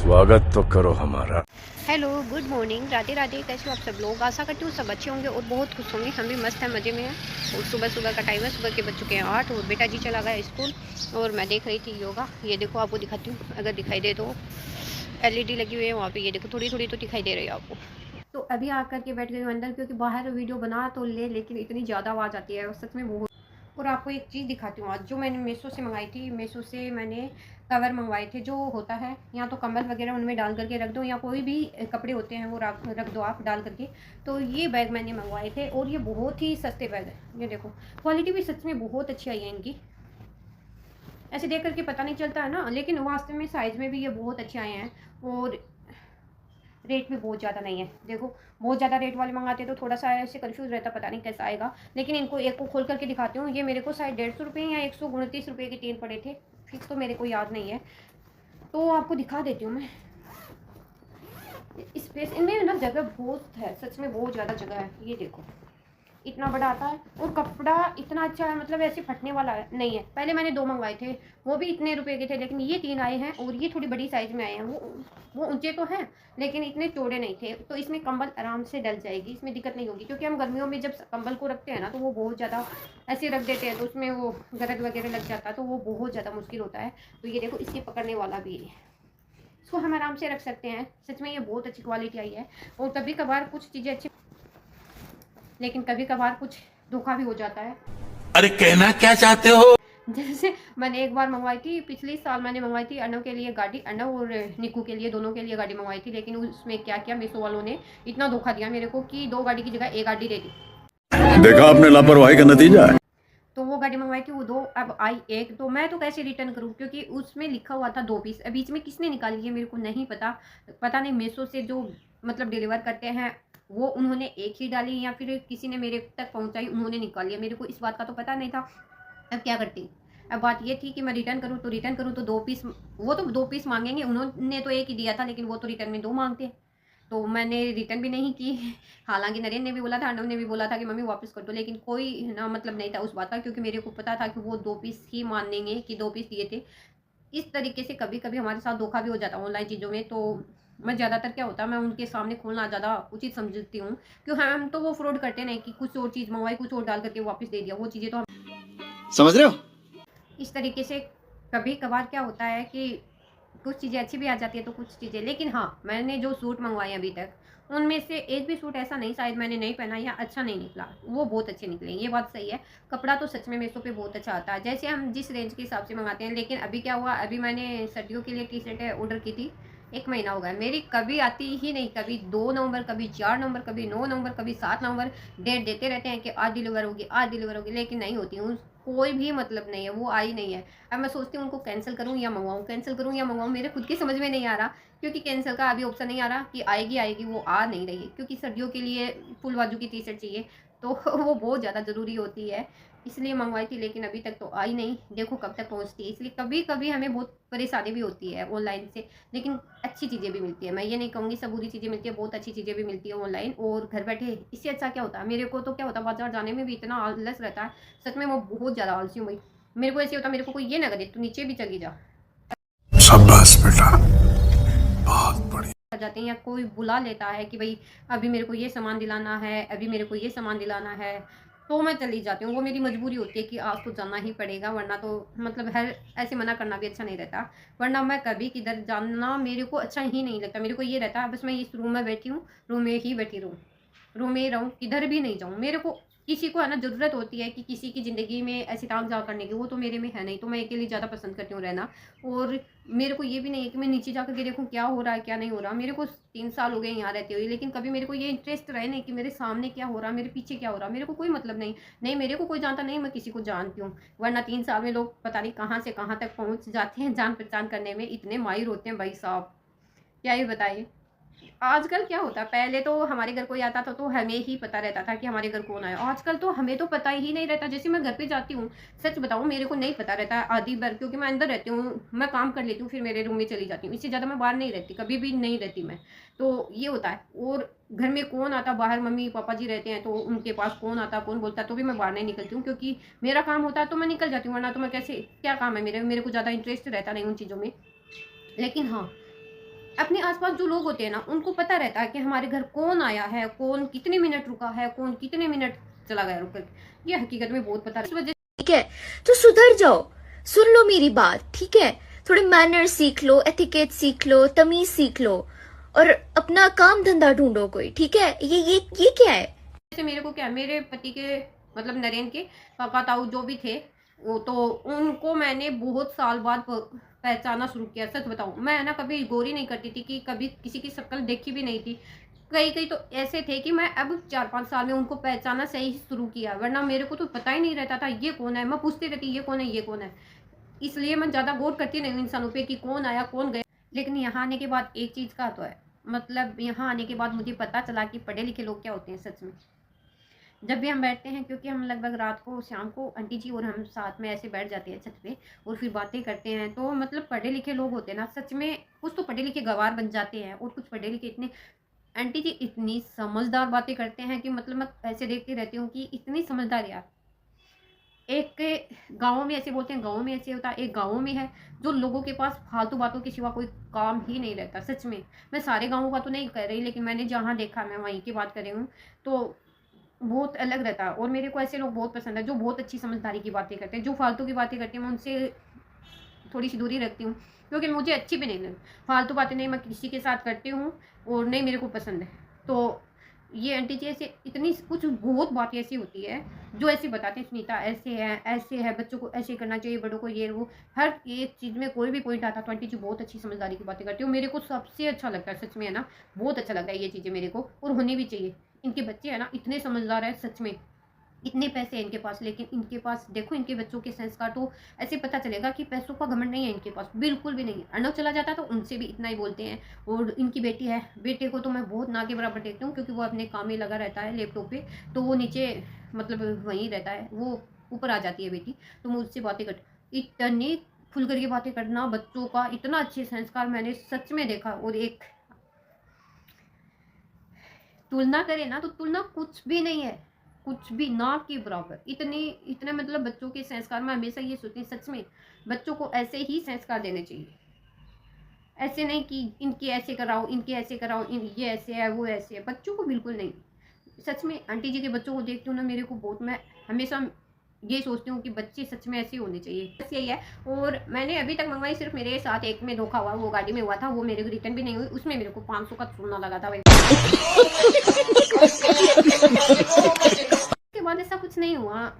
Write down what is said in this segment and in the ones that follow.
स्वागत तो करो हमारा। Hello, good morning, Radhe Radhe. कैसे हो आप सब लोग? आशा करती हूँ सब अच्छे होंगे और बहुत खुश होंगे। हम भी मस्त हैं, मज़े में हैं। और सुबह सुबह का टाइम है, सुबह के बज चुके हैं 8 और बेटा जी चला गया स्कूल और मैं देख रही थी योगा। ये देखो, आपको दिखाती हूँ अगर दिखाई दे तो। एलईडी लगी हुई है वहाँ पे, ये देखो थोड़ी थोड़ी तो दिखाई दे रही है आपको। तो अभी आकर के बैठ गई हूँ अंदर, क्योंकि बाहर वीडियो बना तो ले, लेकिन इतनी ज़्यादा आवाज़ आती है और सच में बहुत। और आपको एक चीज़ दिखाती हूँ आज, जो मैंने मीशो से मंगाई थी। मीशो से मैंने कवर मंगवाए थे, जो होता है या तो कंबल वगैरह उनमें डाल करके रख दो, या कोई भी कपड़े होते हैं वो रख दो आप डाल करके। तो ये बैग मैंने मंगवाए थे और ये बहुत ही सस्ते बैग है। ये देखो, क्वालिटी भी सच में बहुत अच्छी आई है इनकी। ऐसे देख करके पता नहीं चलता है ना, लेकिन वास्तव में साइज़ में भी ये बहुत अच्छे आए हैं। और रेट भी बहुत ज़्यादा नहीं है। देखो, बहुत ज़्यादा रेट वाले मंगाते तो थोड़ा सा ऐसे कंफ्यूज रहता, पता नहीं कैसा आएगा। लेकिन इनको एक को खोल करके दिखाती हूँ। ये मेरे को शायद 150 रुपये या 129 रुपये के 3 पड़े थे। फिक्स तो मेरे को याद नहीं है, तो आपको दिखा देती हूँ मैं। स्पेस इनमें ना जगह बहुत है, सच में बहुत ज़्यादा जगह है। ये देखो, इतना बड़ा आता है और कपड़ा इतना अच्छा है, मतलब ऐसे फटने वाला नहीं है। पहले मैंने 2 मंगवाए थे, वो भी इतने रुपए के थे, लेकिन ये 3 आए हैं और ये थोड़ी बड़ी साइज़ में आए हैं। वो ऊंचे तो हैं, लेकिन इतने चौड़े नहीं थे। तो इसमें कंबल आराम से डल जाएगी, इसमें दिक्कत नहीं होगी। क्योंकि हम गर्मियों में जब कंबल को रखते हैं ना, तो वो बहुत ज़्यादा ऐसे रख देते हैं, तो उसमें वो गरद वगैरह लग जाता है, तो वो बहुत ज़्यादा मुश्किल होता है। तो ये देखो, इसके पकड़ने वाला भी है, इसको हम आराम से रख सकते हैं। सच में ये बहुत अच्छी क्वालिटी आई है। और कभी कभार कुछ चीज़ें अच्छी, लेकिन कभी कभार कुछ धोखा भी हो जाता है। अरे कहना क्या चाहते हो? जैसे मैंने एक बार मंगवाई थी, पिछले साल मैंने मंगवाई थी अर्नव के लिए गाड़ी, अर्नव और निकू के लिए, दोनों के लिए गाड़ी मंगवाई थी। लेकिन उसमें क्या किया, मीशो वालों ने इतना धोखा दिया मेरे को कि 2 गाड़ी की जगह 1 गाड़ी दे दी। देखा आपने लापरवाही का नतीजा है। तो वो गाड़ी मंगवाई थी, वो 2 अब आई 1। तो मैं तो कैसे रिटर्न करूँ, क्योंकि उसमें लिखा हुआ था 2 पीस। बीच में किसने निकाली है मेरे को नहीं पता। पता नहीं मीशो से जो मतलब डिलीवर करते हैं वो उन्होंने एक ही डाली, या फिर किसी ने मेरे तक पहुंचाई, उन्होंने निकाली है। मेरे को इस बात का तो पता नहीं था। अब क्या करती। अब बात ये थी कि मैं रिटर्न करूँ तो रिटर्न करूँ तो 2 पीस, वो तो 2 पीस मांगेंगे, उन्होंने तो 1 ही दिया था, लेकिन वो तो रिटर्न में 2 मांगते हैं। तो मैंने रिटर्न भी नहीं की। हालांकि नरेंद्र ने भी बोला था, अर्नव ने भी बोला था कि मम्मी वापस कर दो, लेकिन कोई ना मतलब नहीं था उस बात का, क्योंकि मेरे को पता था कि वो 2 पीस ही मानेंगे कि 2 पीस दिए थे। इस तरीके से कभी कभी हमारे साथ धोखा भी हो जाता है ऑनलाइन चीज़ों में। तो मैं ज़्यादातर क्या होता है, मैं उनके सामने खोलना ज़्यादा उचित समझती हूँ। क्यों, हम तो वो फ्रॉड करते नहीं कि कुछ और चीज़ मंगवाई, कुछ और डाल करके वापस दे दिया। वो चीज़ें तो समझ रहे हो? इस तरीके से कभी कभार क्या होता है कि कुछ चीज़ें अच्छी भी आ जाती है, तो कुछ चीज़ें। लेकिन हाँ, मैंने जो सूट मंगवाए अभी तक, उनमें से एक भी सूट ऐसा नहीं शायद मैंने नहीं पहना या अच्छा नहीं निकला। वो बहुत अच्छे निकले, ये बात सही है। कपड़ा तो सच में मीशो पे बहुत अच्छा आता है, जैसे हम जिस रेंज के हिसाब से मंगाते हैं। लेकिन अभी क्या हुआ, अभी मैंने सर्दियों के लिए टी शर्ट ऑर्डर की थी, 1 महीना हो गया, मेरी कभी आती ही नहीं। कभी 2 नवंबर, कभी 4 नवंबर, कभी 9 नवंबर, कभी 7 नवंबर। डेट देते रहते हैं कि आज डिलीवर होगी, आज डिलीवर होगी, लेकिन नहीं होती। कोई भी मतलब नहीं है, वो आई नहीं है। अब मैं सोचती हूँ उनको कैंसिल करूँ या मंगवाऊँ, कैंसिल करूँ या मंगवाऊँ, मेरे खुद की समझ में नहीं आ रहा। क्योंकि कैंसिल का अभी ऑप्शन नहीं आ रहा कि आएगी आएगी, वो आ नहीं रही है। क्योंकि सर्दियों के लिए फुल बाजू की टी शर्ट चाहिए, तो वो बहुत ज़्यादा ज़रूरी होती है, इसलिए मंगवाई थी। लेकिन अभी तक तो आई नहीं, देखो कब तक पहुँचती है। इसलिए कभी कभी हमें बहुत परेशानी भी होती है ऑनलाइन से, लेकिन अच्छी चीज़ें भी मिलती है। मैं ये नहीं कहूँगी सब बुरी चीज़ें मिलती है, बहुत अच्छी चीज़ें भी मिलती है ऑनलाइन। और घर बैठे इससे अच्छा क्या होता है, मेरे को तो क्या होता है, बाजार जाने में भी इतना आलस रहता है। सच में मैं बहुत ज़्यादा आलसी हूँ भाई। मेरे को ऐसे होता, मेरे को कोई ये ना करे तू नीचे भी चली जा, शाबाश बेटा, बहुत बढ़िया। आ जाते हैं, या कोई बुला लेता है कि भाई अभी मेरे को ये सामान दिलाना है, अभी मेरे को ये सामान दिलाना है, तो मैं चली जाती हूँ। वो मेरी मजबूरी होती है कि आज तो जाना ही पड़ेगा, वरना तो मतलब हर ऐसे मना करना भी अच्छा नहीं रहता। वरना मैं कभी किधर जाना मेरे को अच्छा ही नहीं लगता। मेरे को ये रहता है बस मैं इस रूम में बैठी हूँ, रूम में ही बैठी रहूँ, रूम में ही रहूँ, किधर भी नहीं जाऊँ। मेरे को किसी को है ना ज़रूरत होती है कि किसी की ज़िंदगी में ऐसी ताम झाम करने की, वो तो मेरे में है नहीं। तो मैं अकेली ज़्यादा पसंद करती हूँ रहना। और मेरे को ये भी नहीं है कि मैं नीचे जा के देखूँ क्या हो रहा है क्या नहीं हो रहा। मेरे को 3 साल हो गए यहाँ रहते हुए, लेकिन कभी मेरे को ये इंटरेस्ट रहे नहीं कि मेरे सामने क्या हो रहा, मेरे पीछे क्या हो रहा। मेरे को कोई मतलब नहीं, नहीं मेरे को कोई जानता, नहीं मैं किसी को जानती हूँ। वरना 3 साल में लोग पता नहीं कहाँ से कहाँ तक पहुँच जाते हैं, जान पहचान करने में इतने माहिर होते हैं भाई साहब, क्या ही बताइए। आजकल क्या होता है, पहले तो हमारे घर कोई आता था तो हमें ही पता रहता था कि हमारे घर कौन आया। आजकल तो हमें तो पता ही नहीं रहता। जैसे मैं घर पे जाती हूँ, सच बताऊँ मेरे को नहीं पता रहता है आधी बार, क्योंकि मैं अंदर रहती हूँ, मैं काम कर लेती हूँ, फिर मेरे रूम में चली जाती हूँ। इससे ज़्यादा मैं बाहर नहीं रहती, कभी भी नहीं रहती मैं। तो ये होता है। और घर में कौन आता, बाहर मम्मी पापा जी रहते हैं, तो उनके पास कौन आता कौन बोलता है, तो भी मैं बाहर नहीं निकलती हूँ। क्योंकि मेरा काम होता है तो मैं निकल जाती हूँ, वरना तो मैं कैसे, क्या काम है मेरे को ज़्यादा इंटरेस्ट रहता नहीं उन चीज़ों में। लेकिन हाँ, अपने आसपास जो लोग होते हैं ना, उनको पता रहता है कि हमारे घर कौन आया है, कौन कितने मिनट रुका है, कौन कितने मिनट चला गया रुक कर। ये हकीकत में बहुत पता, इस वजह ठीक है, तो सुधर जाओ, सुन लो मेरी बात, ठीक है। थोड़े मैनर सीख लो, एथिकेट सीख लो, तमीज सीख लो और अपना काम धंधा ढूंढो कोई, ठीक है। ये क्या है? से मेरे को क्या, मेरे पति के मतलब नरेन के काका ताऊ जो भी थे, वो तो उनको मैंने बहुत साल बाद पहचाना शुरू किया। सच बताऊं, मैं ना कभी गौर नहीं करती थी कि कभी किसी की शक्ल देखी भी नहीं थी। कई कई तो ऐसे थे कि मैं अब 4-5 साल में उनको पहचाना सही शुरू किया, वरना मेरे को तो पता ही नहीं रहता था ये कौन है। मैं पूछती रहती ये कौन है, ये कौन है। इसलिए मैं ज़्यादा गौर करती नहीं हूँ इंसानों पे कि कौन आया कौन गया। लेकिन यहाँ आने के बाद एक चीज़ का तो है, मतलब यहाँ आने के बाद मुझे पता चला कि पढ़े लिखे लोग क्या होते हैं सच में। जब भी हम बैठते हैं, क्योंकि हम लगभग रात को शाम को आंटी जी और हम साथ में ऐसे बैठ जाते हैं छत पे और फिर बातें करते हैं, तो मतलब पढ़े लिखे लोग होते हैं ना सच में, कुछ तो पढ़े लिखे गवार बन जाते हैं और कुछ पढ़े लिखे इतने, आंटी जी इतनी समझदार बातें करते हैं कि मतलब मैं ऐसे देखती रहती हूँ कि इतनी समझदार यार। एक गाँव में ऐसे बोलते हैं, गाँव में ऐसे होता है, एक गाँव में है जो लोगों के पास फालतू बातों के सिवा कोई काम ही नहीं रहता सच में। मैं सारे गाँवों का तो नहीं कर रही, लेकिन मैंने जहाँ देखा मैं वहीं की बात कर रही हूँ, तो बहुत अलग रहता है। और मेरे को ऐसे लोग बहुत पसंद है जो बहुत अच्छी समझदारी की बातें करते हैं। जो फालतू की बातें करते हैं मैं उनसे थोड़ी सी दूरी रखती हूँ, क्योंकि मुझे अच्छी भी नहीं लगती फालतू बातें। नहीं मैं किसी के साथ करती हूँ और नहीं मेरे को पसंद है। तो ये आंटी जी ऐसे इतनी कुछ बहुत बातें ऐसी होती है जो ऐसे बताते हैं, सुनीता ऐसे है, बच्चों को ऐसे करना चाहिए, बड़ों को ये वो, हर एक चीज़ में कोई भी पॉइंट आता तो आंटी जी बहुत अच्छी समझदारी की बातें करती हूँ। मेरे को सबसे अच्छा लगता है सच में, है ना, बहुत अच्छा लगता है ये चीज़ें मेरे को, और होनी भी चाहिए। इनके बच्चे है ना इतने समझदार है सच में, इतने पैसे हैं इनके पास, लेकिन इनके पास देखो इनके बच्चों के संस्कार, तो ऐसे पता चलेगा कि पैसों का घमंड नहीं है इनके पास, बिल्कुल भी नहीं। अर्नव चला जाता है तो उनसे भी इतना ही बोलते हैं। और इनकी बेटी है, बेटे को तो मैं बहुत ना के बराबर देखती हूँ, क्योंकि वो अपने काम में लगा रहता है लैपटॉप पे, तो वो नीचे मतलब वहीं रहता है, वो ऊपर आ जाती है बेटी, तो मुझसे बातें कर, इतनी खुल करके बातें करना बच्चों का, इतना अच्छे संस्कार मैंने सच में देखा। और एक तुलना करें ना तो तुलना कुछ भी नहीं है, कुछ भी ना के बराबर। इतने मतलब बच्चों के संस्कार में हमेशा ये सोचती हूँ सच में, बच्चों को ऐसे ही संस्कार देने चाहिए। ऐसे नहीं कि इनके ऐसे कराओ, इनके ऐसे कराओ, ये ऐसे है वो ऐसे है, बच्चों को बिल्कुल नहीं। सच में आंटी जी के बच्चों को देखती हूँ ना, मेरे को बहुत, मैं हमेशा ये सोचती हूँ कि बच्चे सच में ऐसे होने चाहिए, बस यही है। और मैंने अभी तक मंगवाई, सिर्फ मेरे साथ एक में धोखा हुआ, वो गाड़ी में हुआ था, वो मेरे को रिटर्न भी नहीं हुई, उसमें मेरे को 500 का चूना लगा था भाई। उसके बाद ऐसा कुछ नहीं हुआ।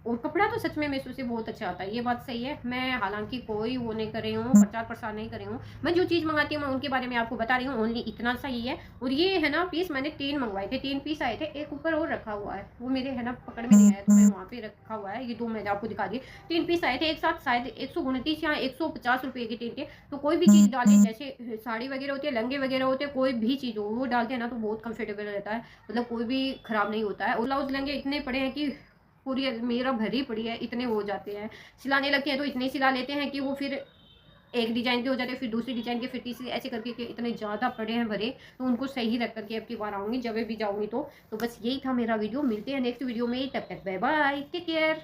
और कपड़ा तो सच में मीशो से बहुत अच्छा आता है, ये बात सही है। मैं हालांकि कोई वो नहीं कर रही हूँ, प्रचार प्रसार नहीं कर रही हूँ, मैं जो चीज़ मंगाती हूँ मैं उनके बारे में आपको बता रही हूँ, ओनली इतना सही है। और ये है ना पीस मैंने 3 मंगवाए थे, 3 पीस आए थे, एक ऊपर और रखा हुआ है, वो मेरे है ना पकड़ में नहीं आया तो मैं वहाँ पे रखा हुआ है। ये 2 मैंने आपको दिखा दिए, 3 पीस आए थे एक साथ, शायद 129 या 150 रुपये के 3 थे। तो कोई भी चीज़ डालें, जैसे साड़ी वगैरह होती है, लहंगे वगैरह होते हैं, कोई भी चीज़ हो वो डालते हैं ना तो बहुत कंफर्टेबल रहता है, मतलब कोई भी ख़राब नहीं होता है। और ब्लाउज लहंगे इतने पड़े हैं कि पूरी मेरा भरी पड़ी है, इतने हो जाते हैं। सिलाने लगते हैं तो इतने सिला लेते हैं कि वो फिर एक डिज़ाइन के हो जाते हैं, फिर दूसरी डिज़ाइन के, फिर तीसरी, ऐसे करके के इतने ज़्यादा पड़े हैं भरे। तो उनको सही रख करके अब की बार आऊँगी जब भी जाऊँगी। तो बस यही था मेरा वीडियो, मिलते हैं नेक्स्ट वीडियो में, तब तक बाय बाय, टेक केयर।